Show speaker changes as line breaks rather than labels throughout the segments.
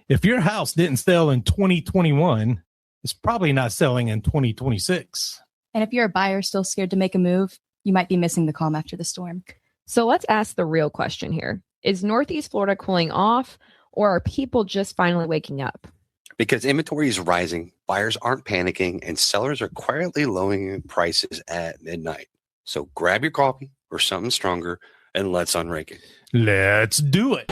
If your house didn't sell in 2021, it's probably not selling in 2026.
And if you're a buyer still scared to make a move, you might be missing the calm after the storm.
So let's ask the real question here. Is Northeast Florida cooling off, or are people just finally waking up?
Because inventory is rising, buyers aren't panicking, and sellers are quietly lowering prices at midnight. So grab your coffee or something stronger and let's unrake it.
Let's do it.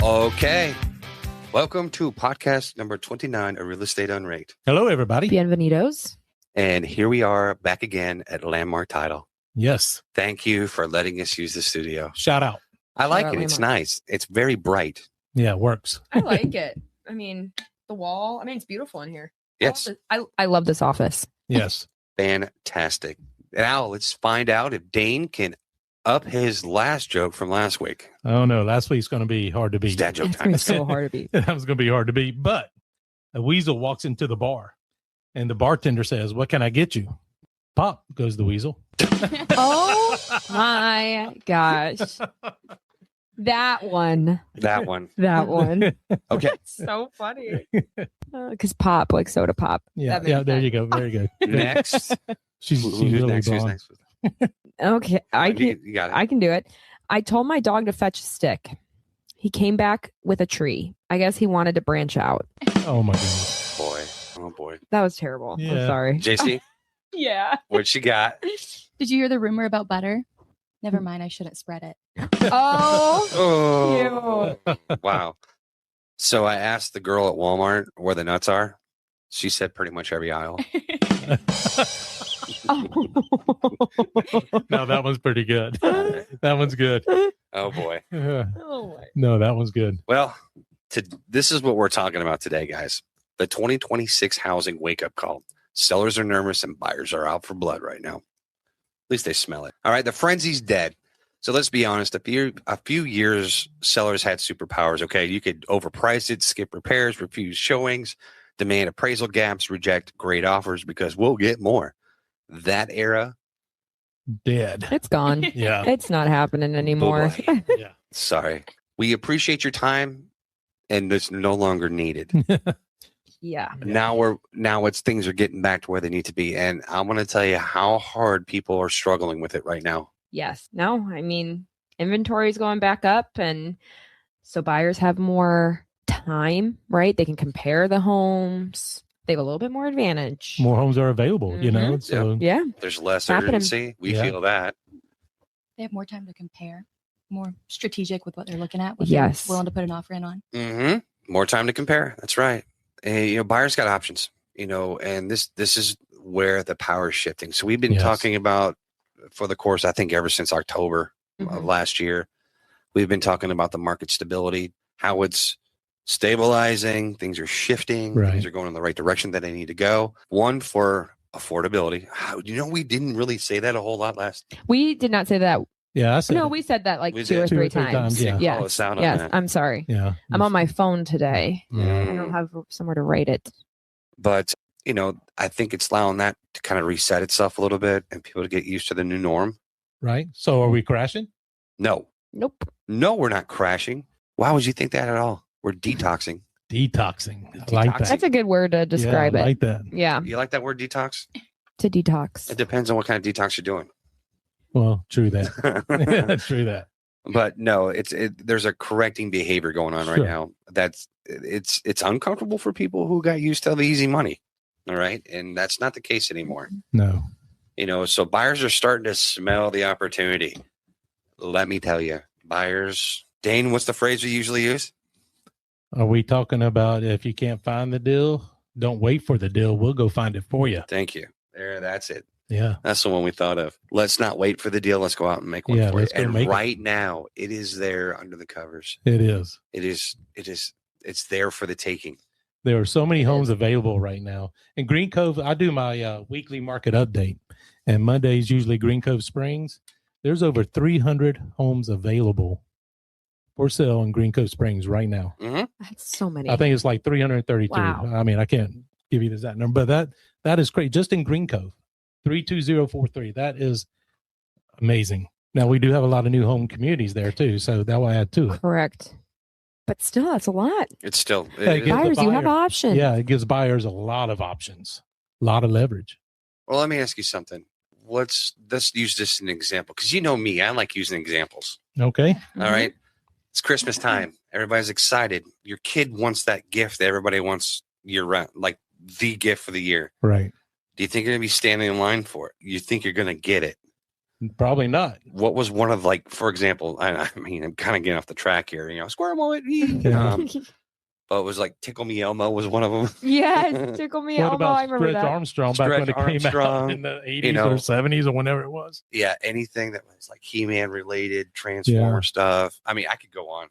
Okay. Welcome to podcast number 29 of Real Estate UnRaked.
Hello, everybody.
Bienvenidos.
And here we are back again at Landmark Title.
Yes.
Thank you for letting us use the studio.
Shout out.
I like
Shout
it.
out,
It's
Landmark.
nice. It's very bright.
Yeah, it works.
I like it. I mean, the wall. I mean, it's beautiful in here.
Yes.
I love this office.
Yes.
Fantastic. Now let's find out if Dane can up his last joke from last week.
Oh, no. Last week's going to be hard to beat.
Stat joke
It's
time.
going to be so hard to beat.
That was going to be hard to beat. But a weasel walks into the bar and the bartender says, "What can I get you?" Pop, goes the weasel.
Oh my gosh. That one.
That one.
That one.
Okay.
So funny. Because pop, like soda pop.
Yeah.
That makes
Yeah. There
sense.
you go. Very good.
Next.
She's
Who's
really
next? Who's
blonde.
next?
Okay.
You got it.
I can do it. I told my dog to fetch a stick. He came back with a tree. I guess he wanted to branch out.
Oh, my goodness.
Boy. Oh, boy.
That was terrible. I'm
Yeah.
sorry.
JC,
Yeah.
what she got?
Did you hear the rumor about butter? Never mind, I shouldn't spread it.
Oh.
Oh, wow. So I asked the girl at Walmart where the nuts are. She said pretty much every aisle.
No, that one's pretty good. That one's good.
Oh, boy.
Oh my.
No, that one's good.
Well, this is what we're talking about today, guys. The 2026 housing wake-up call. Sellers are nervous and buyers are out for blood right now. At least they smell it. All right, the frenzy's dead. So let's be honest. A few years, sellers had superpowers. Okay, you could overprice it, skip repairs, refuse showings, demand appraisal gaps, reject great offers because we'll get more. That era,
Dead.
It's gone.
Yeah.
It's not happening anymore.
Bye-bye.
Yeah.
Sorry. We appreciate your time, and it's no longer needed.
Yeah.
Now it's things are getting back to where they need to be, and I want to tell you how hard people are struggling with it right now.
Yes. No, I mean, inventory is going back up, and so buyers have more time, right? They can compare the homes. They have a little bit more advantage.
More homes are available, you know.
Mhm.
So
Yeah.
There's less
Happening.
urgency. We
Yeah.
feel that.
They have more time to compare, more strategic with what they're looking at, what
Yes.
they're willing to put an offer in on.
Mm-hmm. More time to compare. That's right. And, buyers got options. And this is where the power is shifting. So we've been
Yes.
talking about for the course, I think, ever since October of
Mhm.
last year. We've been talking about the market stability, how it's stabilizing, things are shifting,
Right.
things are going in the right direction that they need to go. One, for affordability. We didn't really say that a whole lot last.
We did not say that.
yeah, I said
No, we said that like
We
two
did.
or
Two or
three
three
times.
times, yeah.
Call
Yes.
us out on
Yes.
that.
I'm sorry.
yeah.
I'm on my phone today. I
Yeah.
don't have somewhere to write it.
But, I think it's allowing that to kind of reset itself a little bit and people to get used to the new norm.
Right. So are we crashing?
No,
Nope.
we're not crashing. Why would you think that at all? We're detoxing.
Detoxing. I like that.
That's a good word to describe
yeah, I
it.
like that.
Yeah.
You like that word detox?
To detox.
It depends on what kind of detox you're doing.
Well, true that. True that.
But no, there's a correcting behavior going on right
Sure.
now. It's uncomfortable for people who got used to the easy money. All right. And that's not the case anymore.
No.
So buyers are starting to smell the opportunity. Let me tell you, buyers. Dane, what's the phrase we usually use?
Are we talking about if you can't find the deal, don't wait for the deal. We'll go find it for you.
Thank you. There, that's it.
Yeah.
That's the one we thought of. Let's not wait for the deal. Let's go out and make one
Yeah,
for you.
let's go
And
make it.
right now, it is there under the covers.
It is.
It's there for the taking.
There are so many homes available right now. In Green Cove, I do my weekly market update, and Monday's usually Green Cove Springs. There's over 300 homes available for sale in Green Cove Springs right now.
Mm-hmm.
That's so many.
I think it's like 332.
Wow.
I mean, I can't give you the exact number, but That is great. Just in Green Cove, 32043. That is amazing. Now we do have a lot of new home communities there too, so that will add to it.
Correct. But still, that's a lot.
It's still
Yeah, it gives the
Buyers, you have
buyer-
options.
Yeah, it gives buyers a lot of options, a lot of leverage.
Well, let me ask you something. Let's use this as an example, because you know me, I like using examples.
Okay.
Mm-hmm.
All right. It's Christmas time. Everybody's excited. Your kid wants that gift that everybody wants year round, like the gift for the year.
Right.
Do you think you're going to be standing in line for it? You think you're going to get it?
Probably not.
What was one of, like, for example, I mean, I'm kind of getting off the track here, squirrel moment.
Yeah.
But it was like Tickle Me Elmo was one of them.
Yes, Tickle Me
What
Elmo.
about
I remember
Stretch
that.
Armstrong back when it
Stretch
came out
Armstrong,
in the 80s
you know.
or 70s or whenever it was?
Yeah, anything that was like He-Man related, Transformer stuff. I mean, I could go on.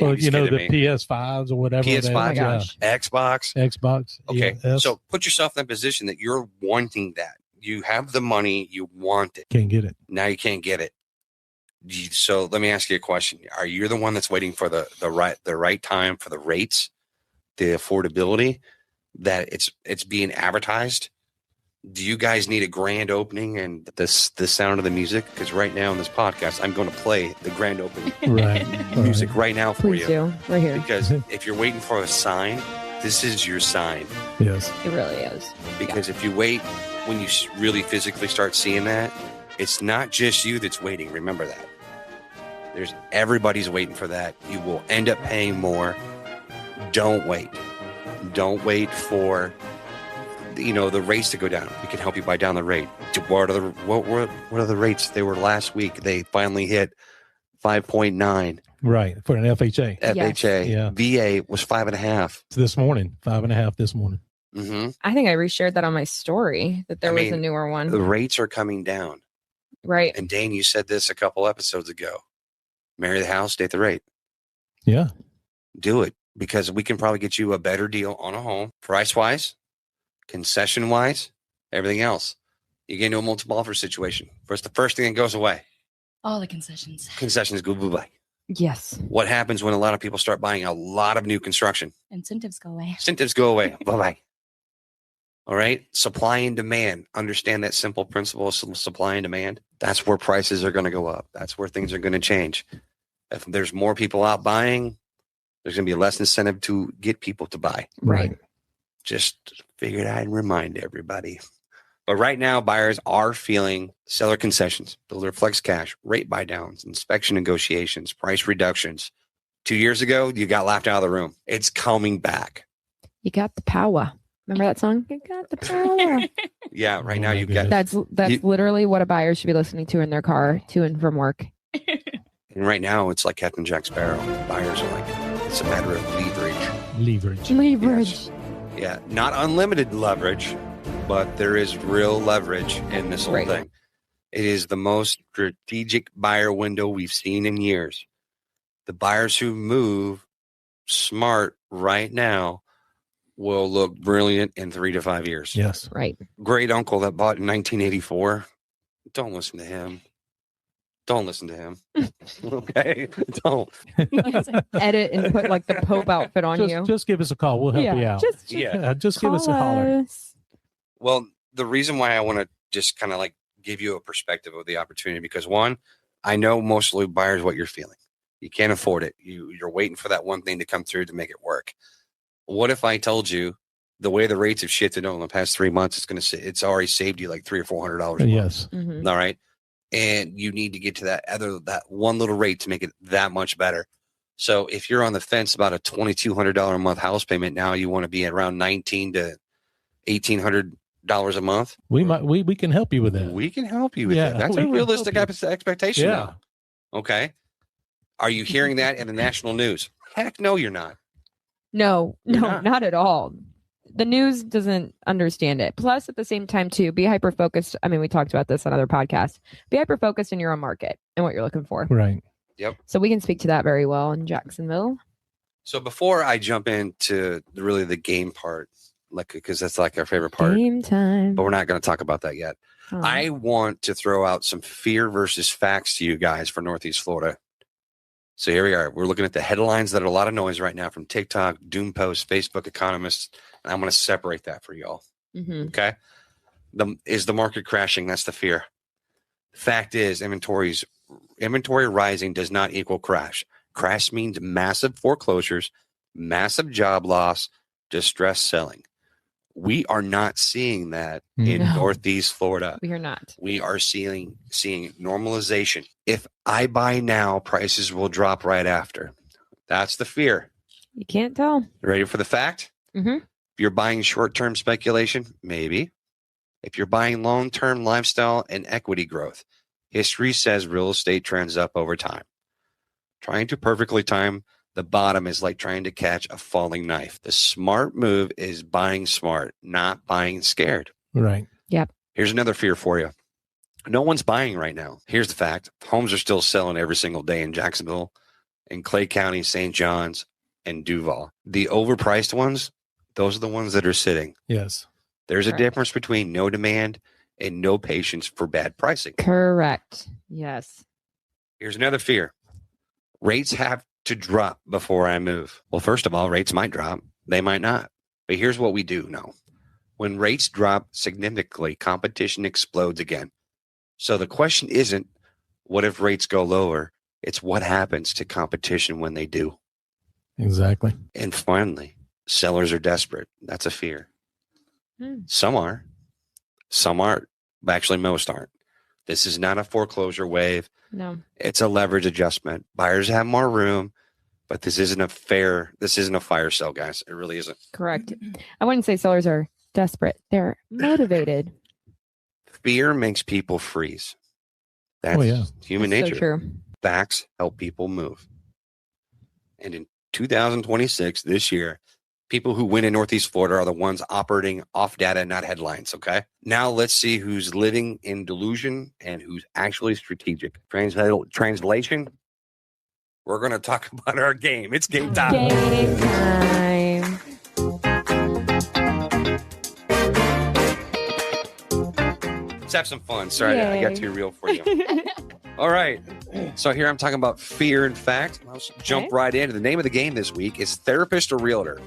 Well,
Baby's
you know, the
kidding me.
PS5s or whatever.
PS5,
Oh my gosh.
Xbox.
Xbox.
Okay,
yes.
so put yourself in that position that you're wanting that. You have the money, you want it.
Can't get it.
Now you can't get it. So let me ask you a question: Are you the one that's waiting for the right time for the rates, the affordability that it's being advertised? Do you guys need a grand opening and the sound of the music? Because right now in this podcast, I'm going to play the grand opening
Right.
music right now for
Please
you.
do. Right here.
Because if you're waiting for a sign, this is your sign.
Yes.
It really is.
Because if you wait, when you really physically start seeing that, it's not just you that's waiting. Remember that. Everybody's waiting for that. You will end up paying more. Don't wait. Don't wait for the rates to go down. We can help you buy down the rate. What are the rates? They were last week. They finally hit 5.9.
Right. For an FHA.
FHA.
Yeah.
VA was 5.5.
This morning, 5.5 this morning.
Mm-hmm.
I think I reshared that on my story that there was a newer one.
The rates are coming down.
Right.
And Dane, you said this a couple episodes ago. Marry the house, date the rate.
Yeah.
Do it, because we can probably get you a better deal on a home, price-wise, concession-wise, everything else. You get into a multiple offer situation. First, the first thing that goes away.
All the concessions.
Concessions go bye-bye.
Yes.
What happens when a lot of people start buying a lot of new construction?
Incentives go away.
Incentives go away. Bye-bye. All right. Supply and demand. Understand that simple principle of supply and demand. That's where prices are going to go up. That's where things are going to change. If there's more people out buying, there's going to be less incentive to get people to buy.
Right.
Just figured I'd remind everybody. But right now, buyers are feeling seller concessions, builder flex cash, rate buy downs, inspection negotiations, price reductions. 2 years ago, you got laughed out of the room. It's coming back.
You got the power. Remember that song? You got the power.
Yeah, right
Oh
now
my
you've got.
That's literally what a buyer should be listening to in their car to and from work.
And right now, it's like Captain Jack Sparrow. Buyers are like, it's a matter of leverage.
Leverage.
Yeah, not unlimited leverage, but there is real leverage in this whole
Right.
thing. It is the most strategic buyer window we've seen in years. The buyers who move smart right now will look brilliant in 3 to 5 years.
Yes.
Right.
Great uncle that bought in 1984. Don't listen to him. Don't listen to him. Okay? Don't.
Edit and put like the Pope outfit on you.
Just give us a call. We'll help you out.
Just
Yeah.
Just give us a
call
holler.
us.
Well, the reason why I want to just kind of like give you a perspective of the opportunity, because one, I know mostly buyers what you're feeling. You can't afford it. You're waiting for that one thing to come through to make it work. What if I told you the way the rates have shifted over the past 3 months, it's already saved you like $300 or $400 a month.
Yes.
Mhm.
All right. And you need to get to that one little rate to make it that much better. So if you're on the fence about a $2,200 a month house payment, now you want to be at around $1,900 to $1,800 a month.
We can help you with that.
We can help you with
Yeah,
that. That's
we
a
can
realistic
help you.
expectation.
Yeah.
Now. Okay. Are you hearing that in the national news? Heck no, you're not.
No,
You're
no,
not.
not at all. The news doesn't understand it. Plus, at the same time, too, be hyper focused. I mean, we talked about this on other podcasts. Be hyper focused in your own market and what you're looking for.
Right.
So we can speak to that very well in Jacksonville.
So before I jump into really the game part, like because that's like our favorite part,
Game time.
but we're not going to talk about that yet.
Oh.
I want to throw out some fear versus facts to you guys for Northeast Florida. So here we are. We're looking at the headlines that are a lot of noise right now from TikTok, Doom Post, Facebook economists. And I'm going to separate that for y'all.
Mhm.
Okay. Is the market crashing? That's the fear. Fact is, inventory rising does not equal crash. Crash means massive foreclosures, massive job loss, distress selling. We are not seeing that in
No.
Northeast Florida.
We are not.
We are seeing normalization. If I buy now, prices will drop right after. That's the fear.
You can't tell.
Ready for the fact?
Mhm.
If you're buying short-term speculation, maybe. If you're buying long-term lifestyle and equity growth, history says real estate trends up over time. Trying to perfectly time the bottom is like trying to catch a falling knife. The smart move is buying smart, not buying scared.
Right.
Here's another fear for you. No one's buying right now. Here's the fact. Homes are still selling every single day in Jacksonville, in Clay County, St. Johns, and Duval. The overpriced ones, those are the ones that are sitting.
Yes.
There's a
Correct.
difference between no demand and no patience for bad pricing.
Correct. Yes.
Here's another fear. Rates have to drop before I move. Well, first of all, rates might drop. They might not. But here's what we do know. When rates drop significantly, competition explodes again. So the question isn't, what if rates go lower? It's what happens to competition when they do.
Exactly.
And finally, sellers are desperate. That's a fear. Some are. Some aren't. But actually, most aren't. This is not a foreclosure wave.
No.
It's a leverage adjustment. Buyers have more room, but this isn't a fire sale, guys. It really isn't.
Correct. I wouldn't say sellers are desperate. They're motivated.
Fear makes people freeze. That's human
That's
nature.
So true.
Facts help people move. And in 2026, this year, people who win in Northeast Florida are the ones operating off data, not headlines. Okay. Now let's see who's living in delusion and who's actually strategic. Translation. We're going to talk about our game. It's game time.
Game time.
Let's have some fun. Sorry, I got too real for you. All right. So here I'm talking about fear and fact. Let's jump right into the name of the game this week is therapist or realtor.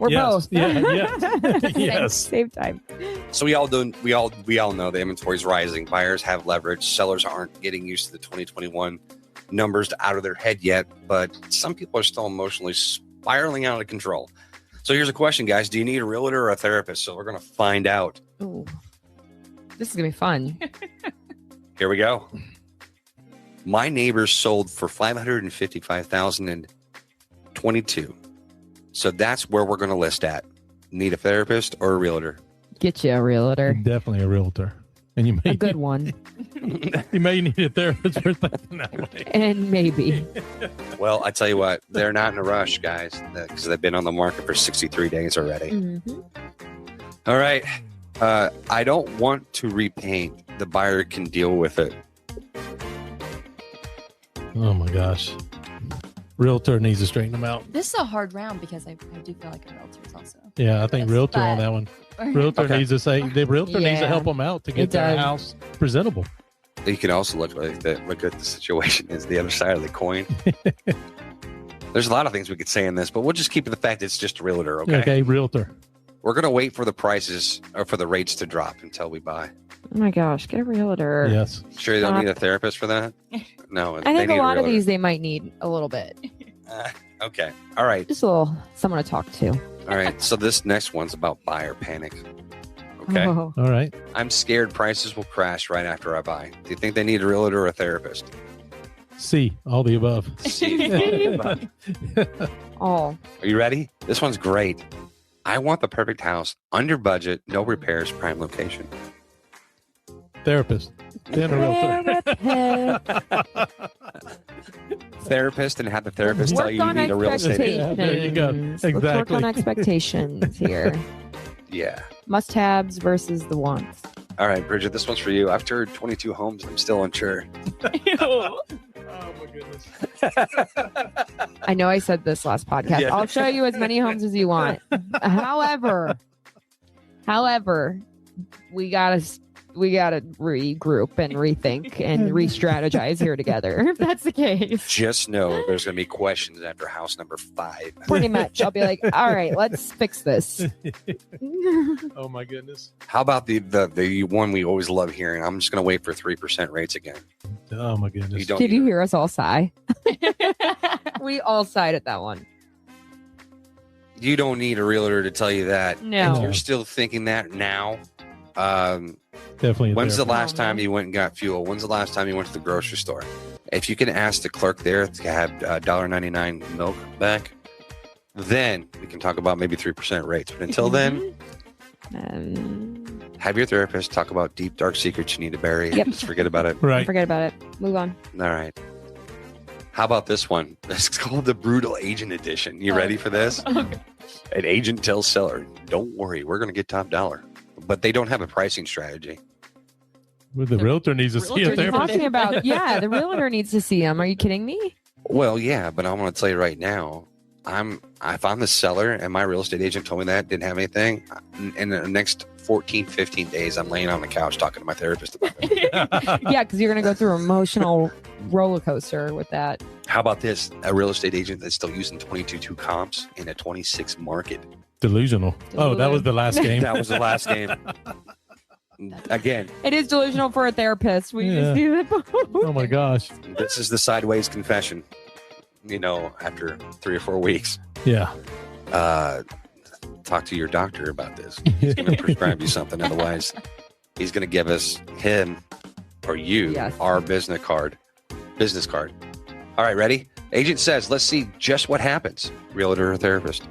We're
Yes.
both.
Yeah. Yes.
Same time.
So we all know the inventory's rising. Buyers have leverage. Sellers aren't getting used to the 2021 numbers out of their head yet, but some people are still emotionally spiraling out of control. So here's a question, guys. Do you need a realtor or a therapist? So we're going to find out.
Ooh. This is going to be fun.
Here we go. My neighbors sold for $555,000 in 22. So that's where we're going to list at. Need a therapist or a realtor?
Get you a realtor.
Definitely a realtor. And you may
A good one.
you may need a therapist for thinking that way.
And maybe.
Well, I tell you what, they're not in a rush, guys, because they've been on the market for 63 days already.
Mm-hmm.
All right. I don't want to repaint. The buyer can deal with it.
Oh my gosh. Realtor needs to straighten them out.
This is a hard round because I do feel like a realtor is also.
Yeah, I think
Yes,
realtor on
but-
that one. Realtor
Okay.
needs to say the realtor needs to
Yeah.
help them out to
It
get their
does.
house presentable.
You can also look at the situation is the other side of the coin. There's a lot of things we could say in this, but we'll just keep it the fact it's just a realtor, okay?
Okay, realtor.
We're going to wait for the prices or for the rates to drop until we buy.
Oh my gosh, get a realtor.
Yes.
Sure you don't need a therapist for that? No.
I think a lot of these they might need a little bit.
Okay. All right.
Just a little someone to talk to.
All right. So this next one's about buyer panic. Okay.
Oh.
All right.
I'm scared prices will crash right after I buy. Do you think they need a realtor or a therapist?
C, all the above.
Oh.
Are you ready? This one's great. I want the perfect house, under budget, no repairs, prime location.
Therapist. Then a realtor.
Therapist, and have the therapist tell
Work
you you
on
need a real estate agent.
expectations.
Yeah, there you go.
Let's work
Exactly.
on expectations here.
Yeah.
Must-haves versus the wants.
All right, Bridget, this one's for you. I've toured 22 homes. I'm still unsure.
Oh my goodness.
I know I said this last podcast.
Yeah.
I'll show you as many homes as you want. However, we gotta gotta regroup and rethink and re-strategize here together. If that's the case,
Just know there's going to be questions after house number 5.
pretty much, I'll be like, all right, let's fix this.
Oh my goodness.
How about the one we always love hearing? I'm just going to wait for 3% rates again.
Oh my goodness.
You don't
Did
need
you
to-
hear us all sigh? We all sighed at that one.
You don't need a realtor to tell you that.
No.
If you're still thinking that now,
Definitely.
when's the
there.
last time you went and got fuel? When's the last time you went to the grocery store? If you can ask the clerk there to have $1.99 milk back, then we can talk about maybe 3% rates. But until then, have your therapist talk about deep, dark secrets you need to bury.
Yep.
Just forget about it.
Right.
Forget about it. Move on.
All right. How about this one? It's called the Brutal Agent Edition. You ready for this?
Okay.
An agent tells seller, don't worry, we're going to get top dollar. But they don't have a pricing strategy.
Well, the realtor needs to see
realtor
if
needs
they're
to-
Talking about, yeah, the realtor needs to see them. Are you kidding me?
Well, yeah, but I want to tell you right now, if I'm the seller and my real estate agent told me that, didn't have anything, in the next 14, 15 days, I'm laying on the couch talking to my therapist about it.
Yeah, because you're going to go through an emotional roller coaster with that.
How about this? A real estate agent that's still using 22.2 comps in a 26 market.
delusional. Oh, that was the last game.
That was the last game. Again,
It is delusional for a therapist. We
Yeah.
just do that.
Oh my gosh.
this is the sideways confession. After 3 or 4 weeks,
Yeah.
talk to your doctor about this. He's going to prescribe you something. Otherwise, he's going to give us him or you
Yes.
our business card. All right, ready? Agent says, let's see just what happens. Realtor or therapist?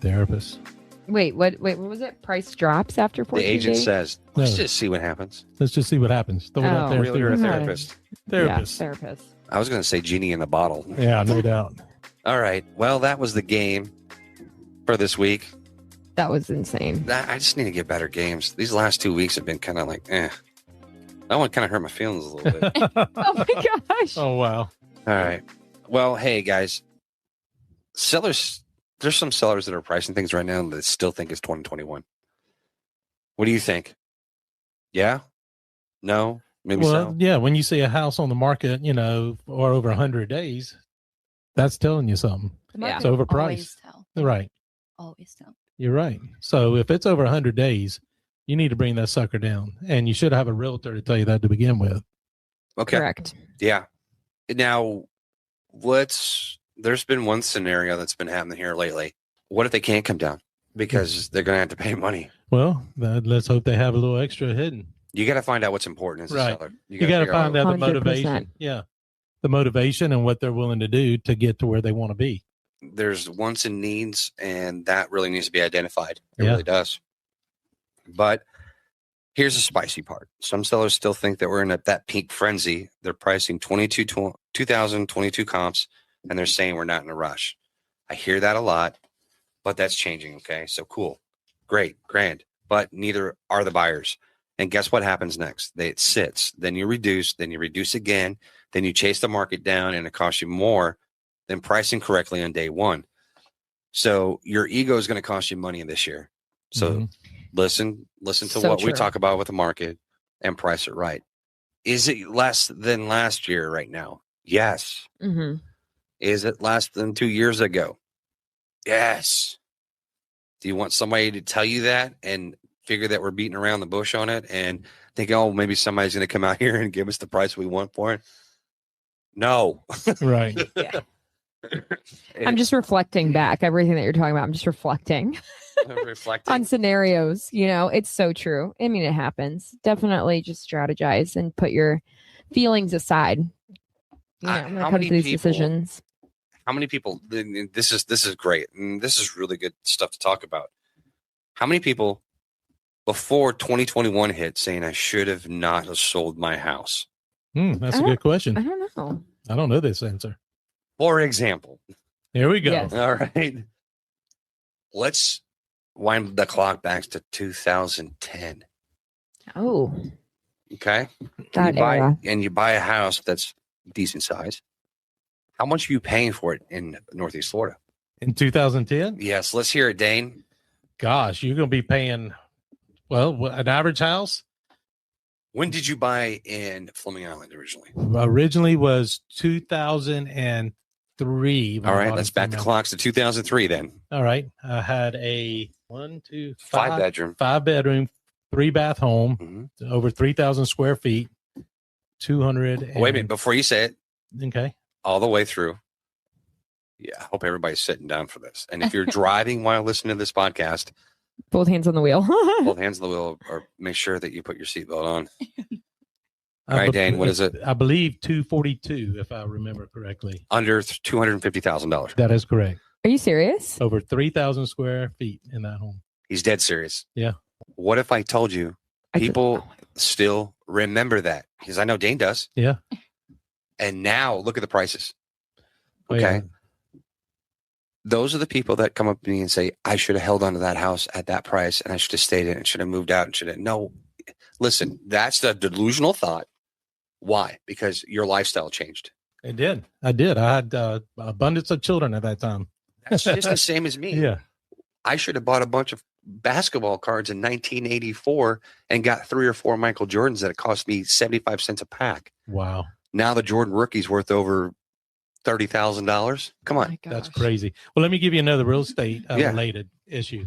Therapist.
Wait, what was it? Price drops after 14
The agent
days?
says, let's
No.
just see what happens.
Let's just see what happens. Throw it out
Oh.
there.
Realtor or
Right.
therapist?
Therapist.
Yeah, therapist.
I was going to say genie in the bottle.
Yeah, no doubt.
All right. Well, that was the game for this week.
That was insane.
I just need to get better games. These last 2 weeks have been kind of like, That one kind of hurt my feelings a little bit.
Oh my gosh.
Oh wow.
All right. Well, hey guys, sellers. There's some sellers that are pricing things right now that still think it's 2021. What do you think? Yeah? No? Maybe
Well,
so.
yeah, when you see a house on the market, or over 100 days, that's telling you something.
The
Yeah.
market
It's
will
overpriced.
always tell.
Right.
Always tell.
You're right. So if it's over 100 days, you need to bring that sucker down. And you should have a realtor to tell you that to begin with.
Okay.
Correct.
Yeah. Now, there's been one scenario that's been happening here lately. What if they can't come down? Because they're going to have to pay money.
Well, let's hope they have a little extra hidden.
You got to find out what's important as a
Right.
seller.
You got to
figure
find out the
100%.
motivation. Yeah. The motivation and what they're willing to do to get to where they want to be.
There's wants and needs, and that really needs to be identified. It
Yeah.
really does. But here's the spicy part. Some sellers still think that we're in that peak frenzy. They're pricing 2022 comps, and they're saying we're not in a rush. I hear that a lot, but that's changing. Okay. So cool. Great. Grand. But neither are the buyers. And guess what happens next? It sits. Then you reduce again. Then you chase the market down, and it costs you more than pricing correctly on day one. So your ego is going to cost you money this year. So
Mhm.
listen to
So
what we
true.
talk about with the market and price it right. Is it less than last year right now? Yes.
Hmm.
Is it less than 2 years ago? Yes. Do you want somebody to tell you that and figure that we're beating around the bush on it and think, oh, maybe somebody's going to come out here and give us the price we want for it? No.
Right.
I'm just reflecting back everything that you're talking about. I'm just reflecting
reflecting.
on scenarios. It's so true. I mean, it happens. Definitely just strategize and put your feelings aside. When it
how
comes
many
to these
people-
decisions.
How many people? This is great, and this is really good stuff to talk about. How many people before 2021 hit saying I should have not have sold my house?
That's a
I
good question.
I don't know.
I don't know this answer.
For example,
Here we go.
Yes.
all right, let's wind the clock back to 2010.
Oh,
Okay,
that era.
you buy a house that's decent size. How much are you paying for it in Northeast Florida?
In 2010,
Yes, let's hear it, Dane.
gosh, you're going to be paying, an average house,
When did you buy in Fleming Island originally?
Originally was 2003. when
All
I
right,
bought
let's
in
back the
Fleming
clocks to 2003 then.
Island. All right. I had a
5-bedroom.
5-bedroom, 3-bath home,
Mhm.
over 3,000 square feet, 200.
Wait a minute, before you say it,
Okay.
all the way through. Yeah, I hope everybody's sitting down for this. And if you're driving while listening to this podcast,
Both hands on the wheel.
both hands on the wheel, or make sure that you put your seatbelt on.
I
All right,
be-
Dane, what is it?
I believe 242, if I remember correctly.
Under $250,000.
That is correct.
Are you serious?
Over 3,000 square feet in that home.
He's dead serious.
Yeah.
What if I told you people still remember that? Because I know Dane does.
Yeah.
And now look at the prices.
Oh,
Okay.
yeah.
Those are the people that come up to me and say, I should have held on to that house at that price and I should have stayed in it and should have moved out and should have. No, listen, that's the delusional thought. Why? Because your lifestyle changed.
It did. I did. I had abundance of children at that time.
That's just the same as me.
Yeah.
I should have bought a bunch of basketball cards in 1984 and got 3 or 4 Michael Jordans that it cost me 75 cents a pack.
Wow.
Now the Jordan rookie's worth over $30,000. Come
Oh
on.
my
That's
gosh.
crazy. Well, let me give you another real estate
Yeah.
related issue.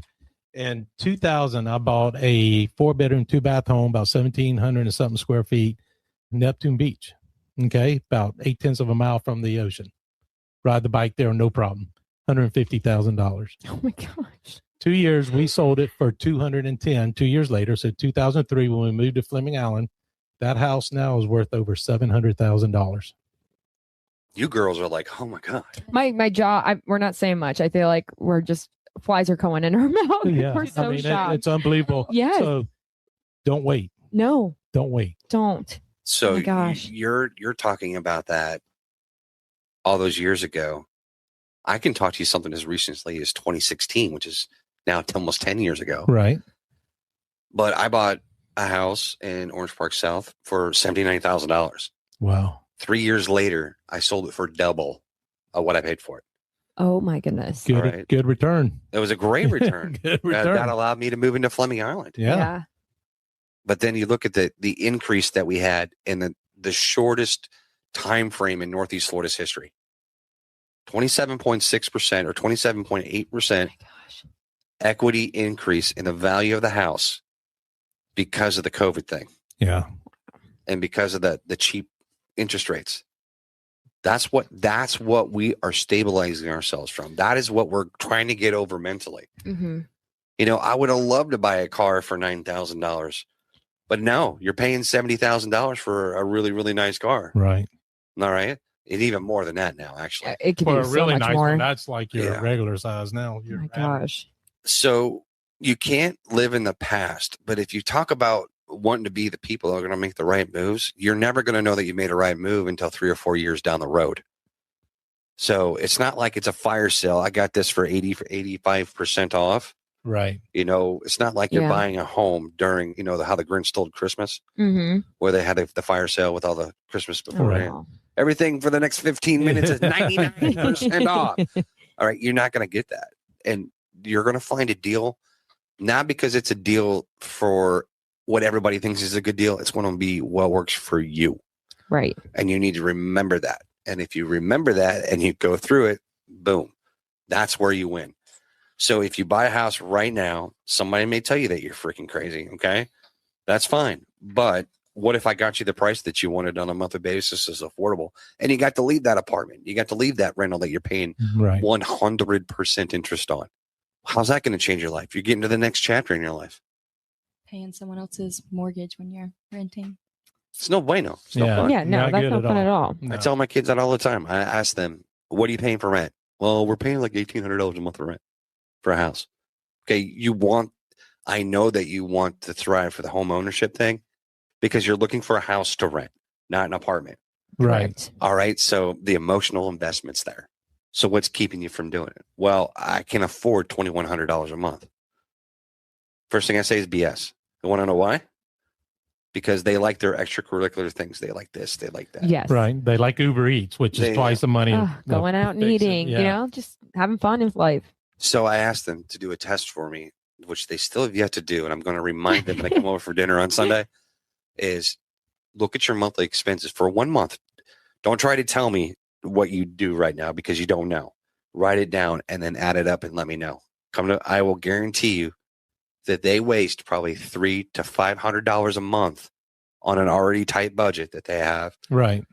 In 2000, I bought a 4-bedroom, 2-bath home, about 1,700 and something square feet, Neptune Beach. Okay. About 8/10 of a mile from the ocean. Ride the bike there, no problem. $150,000.
Oh my gosh.
2 years, we sold it for 210. 2 years later, so 2003, when we moved to Fleming Island, that house now is worth over $700,000.
You girls are like, oh my God.
My jaw, we're not saying much. I feel like we're just, flies are going in our mouth.
Yeah,
We're so shocked.
it's unbelievable.
Yes.
So don't wait.
No,
Don't wait.
don't.
So
Oh my gosh.
you're talking about that all those years ago. I can talk to you something as recently as 2016, which is now almost 10 years ago.
Right.
But I bought a house in Orange Park South for $79,000.
Wow.
3 years later, I sold it for double of what I paid for it.
Oh my goodness.
Good.
right.
Good return.
It was a great return.
Good
That,
return.
that allowed me to move into Fleming Island.
Yeah.
But then you look at the increase that we had in the shortest time frame in Northeast Florida's history. 27.6% or 27.8%
Oh my gosh.
equity increase in the value of the house because of the COVID thing
Yeah.
and because of the cheap interest rates. That's what we are stabilizing ourselves from. That is what we're trying to get over mentally.
Mm-hmm.
You know, I would have loved to buy a car for $9,000, but no, you're paying $70,000 for a really, really nice car.
Right.
All right. And even more than that now, actually.
It could
For
be
a
so
really
much
nice
more.
one, that's like your
Yeah.
regular size now.
Oh
Your
my
average.
gosh.
So you can't live in the past, but if you talk about wanting to be the people that are going to make the right moves, you're never going to know that you made a right move until 3 or 4 years down the road. So it's not like it's a fire sale. I got this for 85% off.
Right.
You know, it's not like you're
Yeah.
buying a home during, you know, how the Grinch stole Christmas,
Mm-hmm.
where they had the fire sale with all the Christmas beforehand.
Oh,
Everything for the next 15 minutes is 99% off. All right. You're not going to get that. And you're going to find a deal, not because it's a deal for what everybody thinks is a good deal. It's going to be what works for you.
Right.
And you need to remember that. And if you remember that and you go through it, boom, that's where you win. So if you buy a house right now, somebody may tell you that you're freaking crazy. Okay. That's fine. But what if I got you the price that you wanted on a monthly basis is affordable and you got to leave that apartment? You got to leave that rental that you're paying
Right.
100% interest on. How's that going to change your life? You're getting to the next chapter in your life.
Paying someone else's mortgage when you're renting.
It's no bueno. It's no
Yeah.
fun.
Yeah, no,
Not
that's
good
not
at
fun
all.
at all.
No.
I tell my kids that all the time. I ask them, what are you paying for rent? Well, we're paying like $1,800 a month for rent for a house. Okay. I know that you want to thrive for the home ownership thing because you're looking for a house to rent, not an apartment.
Right.
Correct.
All right. So the emotional investment's there. So what's keeping you from doing it? Well, I can afford $2,100 a month. First thing I say is BS. You want to know why? Because they like their extracurricular things. They like this. They like that.
Yes.
Right. They like Uber Eats, which
They-
is twice the money.
Ugh, going out and
fix it.
eating,
Yeah.
you know, just having fun in life.
So I asked them to do a test for me, which they still have yet to do. And I'm going to remind them when I come over for dinner on Sunday. is look at your monthly expenses for 1 month. Don't try to tell me what you do right now because you don't know. Write it down and then add it up and let me know. I will guarantee you that they waste probably $300 to $500 a month on an already tight budget that they have.
Right.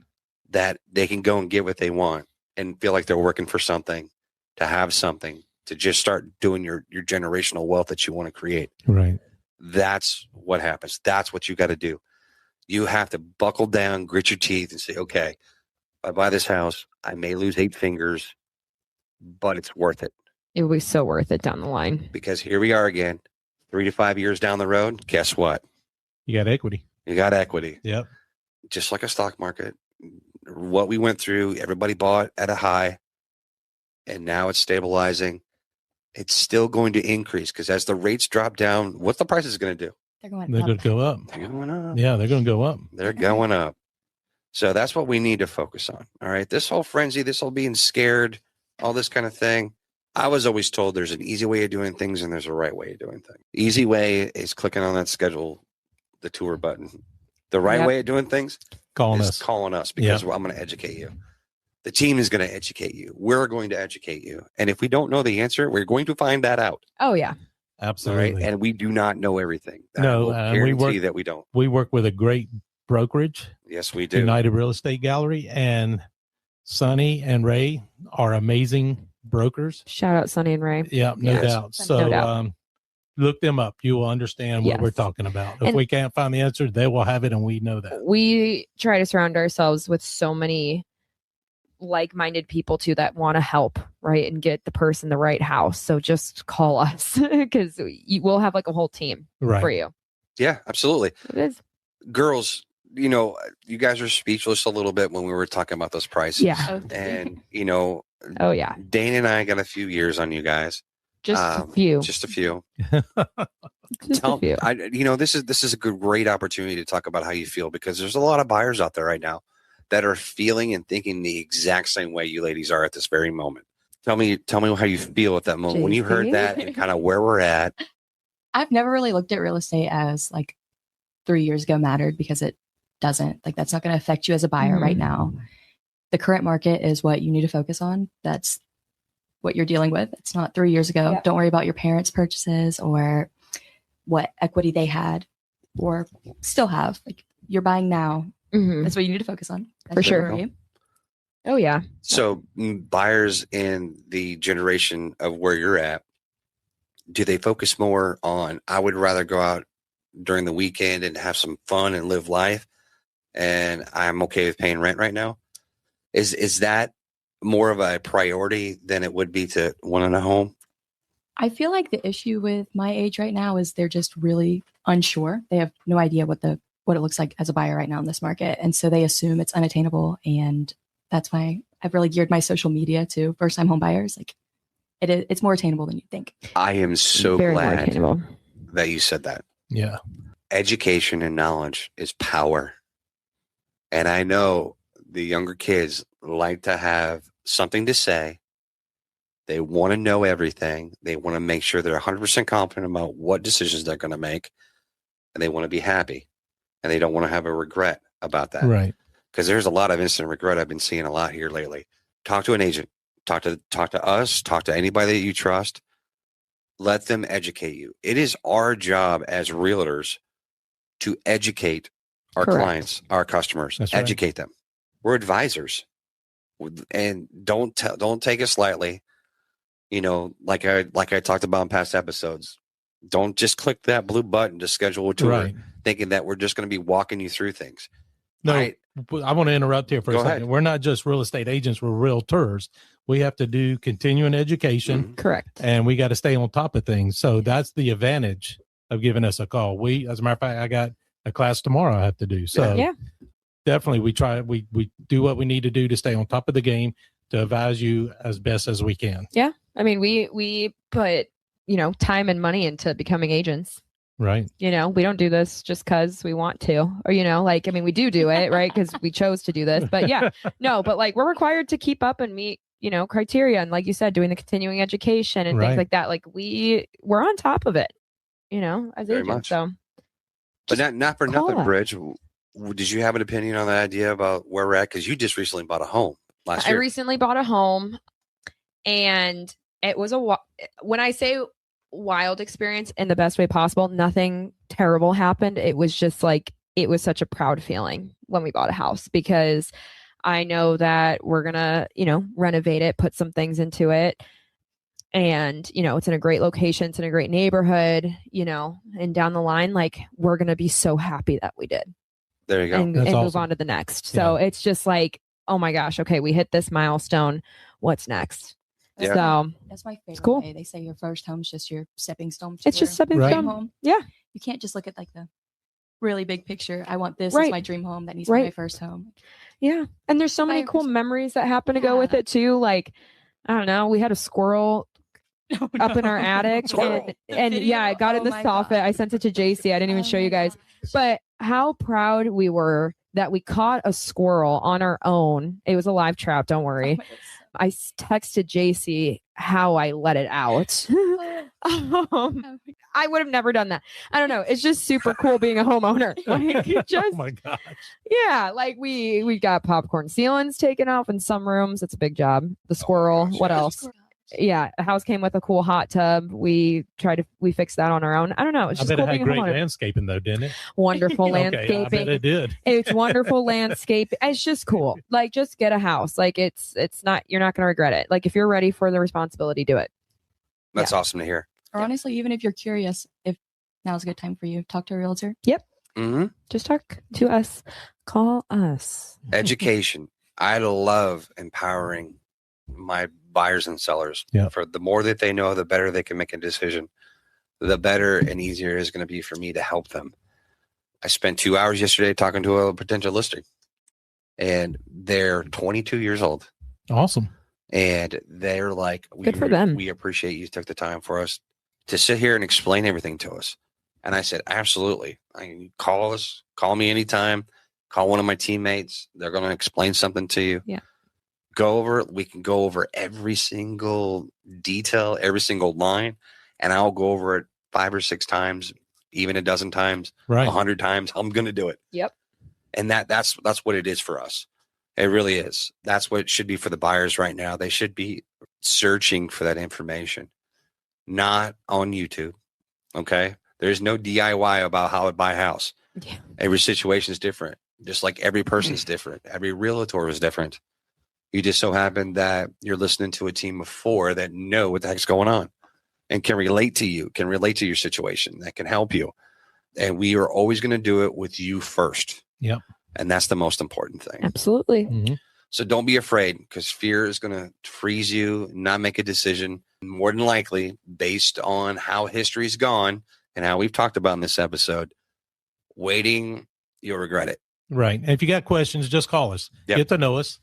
That they can go and get what they want and feel like they're working for something, to have something, to just start doing your generational wealth that you want to create.
Right.
That's what happens. That's what you got to do. You have to buckle down, grit your teeth, and say, okay, if I buy this house, I may lose 8 fingers, but it's worth it.
It will be so worth it down the line.
Because here we are again, 3 to 5 years down the road. Guess what?
You got equity.
You got equity.
Yep.
Just like a stock market. What we went through, everybody bought at a high, and now it's stabilizing. It's still going to increase because as the rates drop down, what's the prices going to do?
They're going
They're
up.
going to go up.
They're going up.
Yeah, they're going to go up.
They're going up. So that's what we need to focus on. All right. This whole frenzy, this whole being scared, all this kind of thing. I was always told there's an easy way of doing things and there's a right way of doing things. Easy way is clicking on that schedule, the tour button. The right way of doing things
Calling
is
us.
calling us because I'm going to educate you. The team is going to educate you. We're going to educate you. And if we don't know the answer, we're going to find that out.
Oh, yeah.
Absolutely.
Right? And we do not know everything.
No,
I will guarantee that we don't.
We work with a great brokerage,
Yes, we do.
United Real Estate Gallery, and Sonny and Ray are amazing brokers.
Shout out Sonny and Ray.
Yeah, no
Yes.
doubt. So
No doubt.
look them up. You will understand what
Yes.
we're talking about. If
And-
we can't find the answer, they will have it, and we know that.
We try to surround ourselves with so many like-minded people too that want to help, right, and get the person the right house. So just call us because we'll have like a whole team for
Right.
you.
Yeah, absolutely.
It is.
Girls, you know, you guys are speechless a little bit when we were talking about those prices.
Yeah.
Oh,
And, you know,
Oh yeah.
Dane and I got a few years on you guys.
Just a few.
Just a few.
Just a few.
This is a great opportunity to talk about how you feel because there's a lot of buyers out there right now that are feeling and thinking the exact same way you ladies are at this very moment. Tell me how you feel at that moment when you heard
JC.
that and kind of where we're at.
I've never really looked at real estate as like 3 years ago mattered because it doesn't. Like that's not going to affect you as a buyer right now. The current market is what you need to focus on. That's what you're dealing with. It's not 3 years ago.
Yeah.
Don't worry about your parents' purchases or what equity they had or still have. Like you're buying now.
Mhm.
That's what you need to focus on. That's
For
what
sure.
worry.
Oh yeah.
So buyers in the generation of where you're at, do they focus more on, I would rather go out during the weekend and have some fun and live life, and I'm okay with paying rent right now? Is that more of a priority than it would be to want a home?
I feel like the issue with my age right now is they're just really unsure. They have no idea what it looks like as a buyer right now in this market. And so they assume it's unattainable. And that's why I've really geared my social media to first time home buyers. Like it's more attainable than you think.
I am so
Very more
glad
attainable.
that you said that.
Yeah.
Education and knowledge is power. And I know the younger kids like to have something to say. They want to know everything. They want to make sure they're 100% confident about what decisions they're going to make. And they want to be happy. And they don't want to have a regret about that.
Right.
Because there's a lot of instant regret I've been seeing a lot here lately. Talk to an agent. Talk to us. Talk to anybody that you trust. Let them educate you. It is our job as realtors to educate our
Correct.
clients, our customers.
That's right.
Educate them. We're advisors, and don't take us lightly. You know, like I talked about in past episodes. Don't just click that blue button to schedule a tour,
Right.
thinking that we're just going to be walking you through things.
No,
I
want to interrupt here for
Go
a second.
ahead.
We're not just real estate agents, we're realtors. We have to do continuing education
Mhm.
Correct.
and we got to stay on top of things. So that's the advantage of giving us a call. As a matter of fact, I got a class tomorrow I have to do. So
Yeah.
definitely we do what we need to do to stay on top of the game to advise you as best as we can.
I mean, we put, time and money into becoming agents.
Right.
We don't do this just because we want to, or, we do it, right? Because we chose to do this. But yeah, no, but we're required to keep up and meet, criteria. And like you said, doing the continuing education and
Right.
things like that. We're on top of it, as
Very
agents.
much.
So
But not for
call
nothing,
us.
Bridge. Did you have an opinion on the idea about where we're at? Because you just recently bought a home last
I
year.
recently bought a home, and it was when I say wild experience in the best way possible, nothing terrible happened. It was just like, it was such a proud feeling when we bought a house, because I know that we're going to, renovate it, put some things into it. And, it's in a great location. It's in a great neighborhood, and down the line, like, we're going to be so happy that we did.
There you go.
And
That's
move
awesome.
on to the next. So it's just like, oh my gosh, okay, we hit this milestone. What's next?
Yeah.
So
That's my favorite
cool.
way. They say your first home's just your stepping stone. To
it's just
your
stepping
Right.
dream
stone.
home.
Yeah.
You can't just look at like the really big picture. I want this
Right.
as my dream home. That needs to be
Right.
my first home.
Yeah. And there's so many cool memories that happen to go with it too. Like, I don't know, we had a squirrel up in our attic,
Squirrel.
and yeah, I got in the soffit. I sent it to JC. I didn't even show you guys, but how proud we were that we caught a squirrel on our own. It was a live trap. Don't worry. I texted JC how I let it out. I would have never done that. I don't know. It's just super cool being a homeowner. Like, just,
oh my gosh.
yeah, like we got popcorn ceilings taken off in some rooms. It's a big job. The squirrel.
gosh,
What
yes.
else? Yeah, a house came with a cool hot tub. We fixed that on our own. I don't know. It's
I
just
bet
cool
it had
being a
great
homeowner.
landscaping though, didn't it?
Wonderful
Okay, I
landscaping.
bet it did.
It's wonderful landscape. It's just cool. Like, just get a house. Like, it's not, you're not going to regret it. Like, if you're ready for the responsibility, do it.
That's awesome to hear.
Or honestly, even if you're curious, if now's a good time for you, talk to a realtor.
Mm-hmm.
Just talk to us. Call us.
Education. I love empowering my buyers and sellers.
Yeah.
For the more that they know, the better they can make a decision. The better and easier it is going to be for me to help them. I spent 2 hours yesterday talking to a potential listing, and they're 22 years old.
Awesome.
And they're like,
Good for them.
We appreciate you took the time for us to sit here and explain everything to us. And I said, absolutely. Call us, call me anytime, call one of my teammates. They're going to explain something to you.
Yeah.
We can go over every single detail, every single line, and I'll go over it 5 or 6 times, even a dozen times,
Right.
100 times. I'm going to do it.
Yep.
And that's what it is for us. It really is. That's what it should be for the buyers right now. They should be searching for that information, not on YouTube. Okay. There's no DIY about how to buy a house.
Yeah.
Every situation is different. Just like every person's different. Every realtor is different. You just so happen that you're listening to a team of 4 that know what the heck's going on and can relate to you, can relate to your situation, that can help you. And we are always going to do it with you first.
Yep.
And that's the most important thing.
Absolutely.
Mhm.
So don't be afraid, because fear is going to freeze you, not make a decision. More than likely, based on how history's gone and how we've talked about in this episode, waiting, you'll regret it.
Right. And if you got questions, just call us.
Yep.
Get to know us,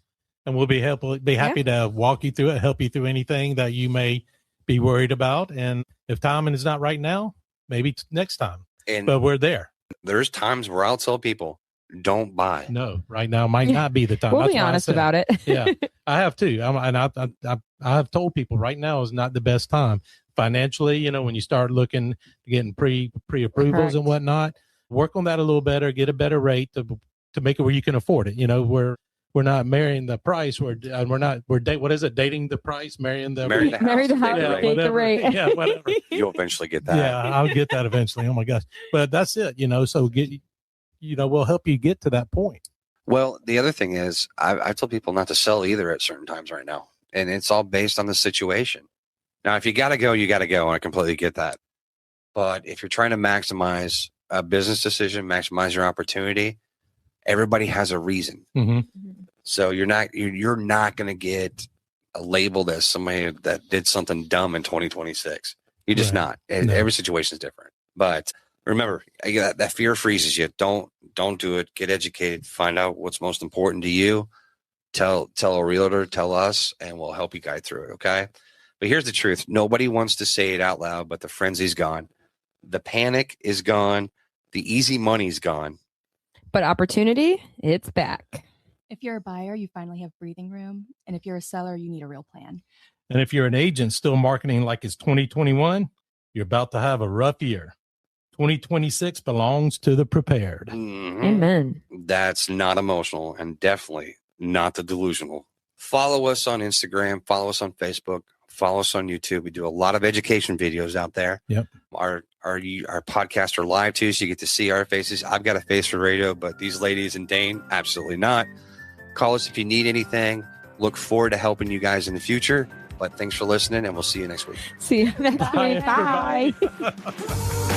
and we'll be happy to walk you through it, help you through anything that you may be worried about. And if timing is not right now, maybe next time.
And
But we're there.
there's times where I'll tell people, don't buy.
No, right now might not be the time.
We'll
That's
be
why I
honest
said-
about it.
Yeah, I have too. I have told people right now is not the best time financially. When you start looking, getting pre-approvals
Correct.
and whatnot, work on that a little better, get a better rate to make it where you can afford it. We're not marrying the price. What is it? Dating the price, marrying the
Marry the house.
Marry the house,
date the
yeah,
rate.
date the
whatever.
rate.
Yeah, whatever.
You'll eventually get that.
Yeah, I'll get that eventually. Oh my gosh. But that's it, so we'll help you get to that point.
Well, the other thing is, I tell people not to sell either at certain times right now. And it's all based on the situation. Now, if you got to go, you got to go. And I completely get that. But if you're trying to maximize a business decision, maximize your opportunity, everybody has a reason.
Mm-hmm.
So you're not going to get labeled as somebody that did something dumb in 2026. You're just
Right.
not. And
No.
every situation is different. But remember, that fear freezes you. Don't do it. Get educated. Find out what's most important to you. Tell a realtor, tell us, and we'll help you guide through it. Okay. But here's the truth. Nobody wants to say it out loud, but the frenzy's gone. The panic is gone. The easy money's gone.
But opportunity, it's back.
If you're a buyer, you finally have breathing room. And if you're a seller, you need a real plan.
And if you're an agent still marketing like it's 2021, you're about to have a rough year. 2026 belongs to the prepared.
Mhm.
Amen.
That's not emotional and definitely not the delusional. Follow us on Instagram, follow us on Facebook, follow us on YouTube. We do a lot of education videos out there.
Yep.
Our podcasts are live too, so you get to see our faces. I've got a face for radio, but these ladies and Dane, absolutely not. Call us if you need anything. Look forward to helping you guys in the future. But thanks for listening, and we'll see you next week.
See you next week. Bye.
Bye.